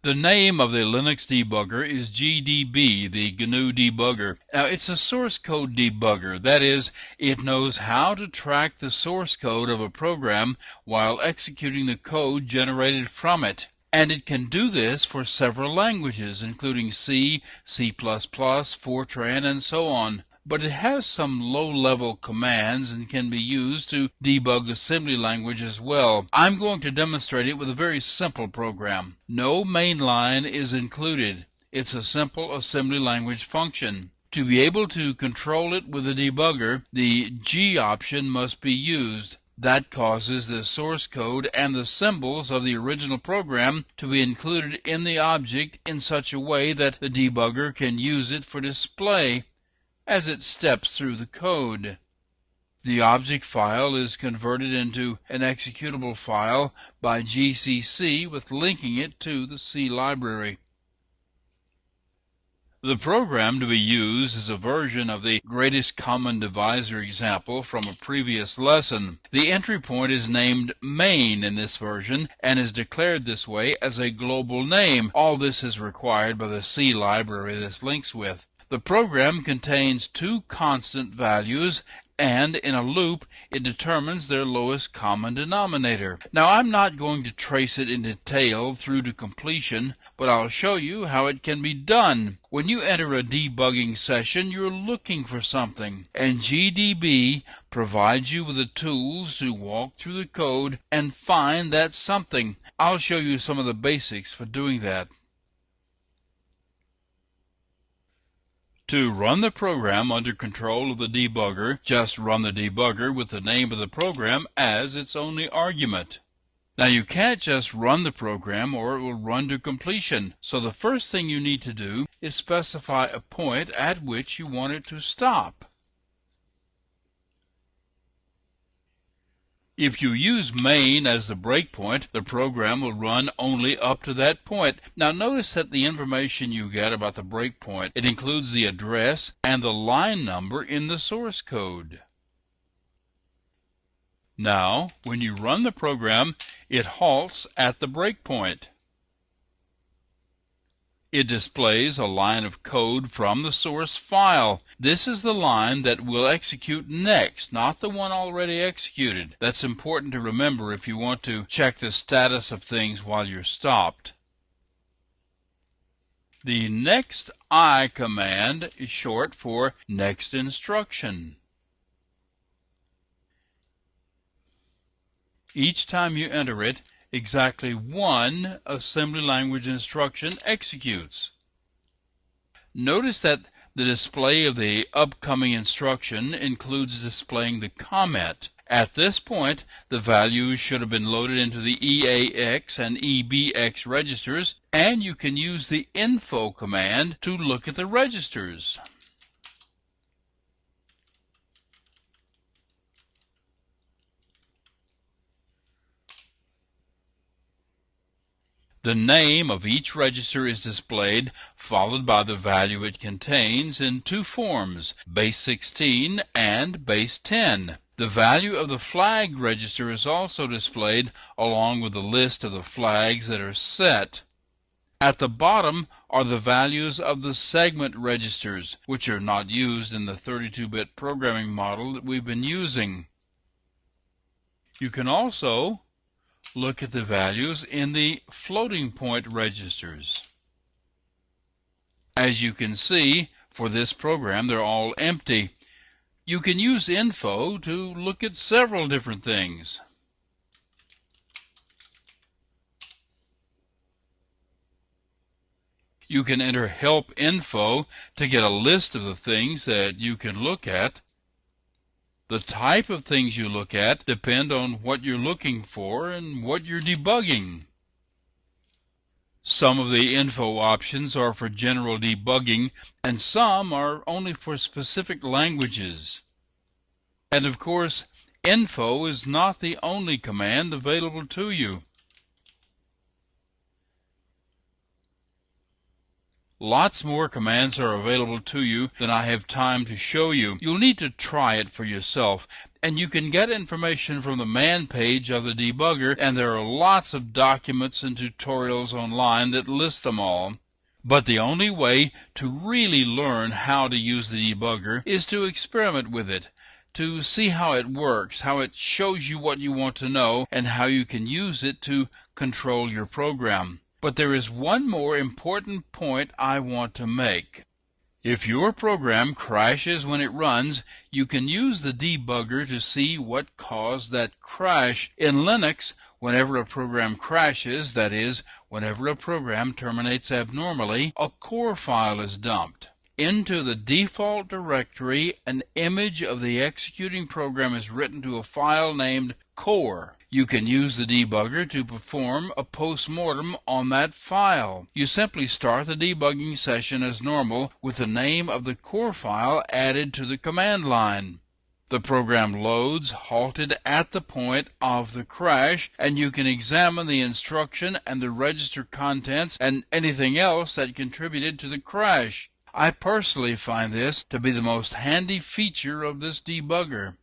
The name of the Linux debugger is GDB, the GNU debugger. Now, it's a source code debugger. That is, it knows how to track the source code of a program while executing the code generated from it. And it can do this for several languages, including C, C++, Fortran, and so on. But it has some low-level commands and can be used to debug assembly language as well. I'm going to demonstrate it with a very simple program. No main line is included. It's a simple assembly language function. To be able to control it with a debugger, the G option must be used. That causes the source code and the symbols of the original program to be included in the object in such a way that the debugger can use it for display as it steps through the code. The object file is converted into an executable file by GCC with linking it to the C library. The program to be used is a version of the greatest common divisor example from a previous lesson. The entry point is named main in this version and is declared this way as a global name. All this is required by the C library this links with. The program contains two constant values, and in a loop it determines their lowest common denominator. Now, I'm not going to trace it in detail through to completion, but I'll show you how it can be done. When you enter a debugging session, you're looking for something, and GDB provides you with the tools to walk through the code and find that something. I'll show you some of the basics for doing that. To run the program under control of the debugger, just run the debugger with the name of the program as its only argument. Now, you can't just run the program or it will run to completion. So the first thing you need to do is specify a point at which you want it to stop. If you use main as the breakpoint, the program will run only up to that point. Now notice that the information you get about the breakpoint, it includes the address and the line number in the source code. Now, when you run the program, it halts at the breakpoint. It displays a line of code from the source file. This is the line that will execute next, not the one already executed. That's important to remember if you want to check the status of things while you're stopped. The next I command is short for next instruction. Each time you enter it, exactly one assembly language instruction executes. Notice that the display of the upcoming instruction includes displaying the comment. At this point, the values should have been loaded into the EAX and EBX registers, and you can use the info command to look at the registers. The name of each register is displayed, followed by the value it contains in two forms, base 16 and base 10. The value of the flag register is also displayed along with the list of the flags that are set. At the bottom are the values of the segment registers, which are not used in the 32-bit programming model that we've been using. You can also look at the values in the floating point registers. As you can see, for this program, they're all empty. You can use info to look at several different things. You can enter help info to get a list of the things that you can look at. The type of things you look at depend on what you're looking for and what you're debugging. Some of the info options are for general debugging, and some are only for specific languages. And of course, info is not the only command available to you. Lots more commands are available to you than I have time to show you. You'll need to try it for yourself, and you can get information from the man page of the debugger, and there are lots of documents and tutorials online that list them all. But the only way to really learn how to use the debugger is to experiment with it, to see how it works, how it shows you what you want to know, and how you can use it to control your program. But there is one more important point I want to make. If your program crashes when it runs, you can use the debugger to see what caused that crash. In Linux, whenever a program crashes, that is, whenever a program terminates abnormally, a core file is dumped. Into the default directory, an image of the executing program is written to a file named core. You can use the debugger to perform a post-mortem on that file. You simply start the debugging session as normal with the name of the core file added to the command line. The program loads, halted at the point of the crash, and you can examine the instruction and the register contents and anything else that contributed to the crash. I personally find this to be the most handy feature of this debugger.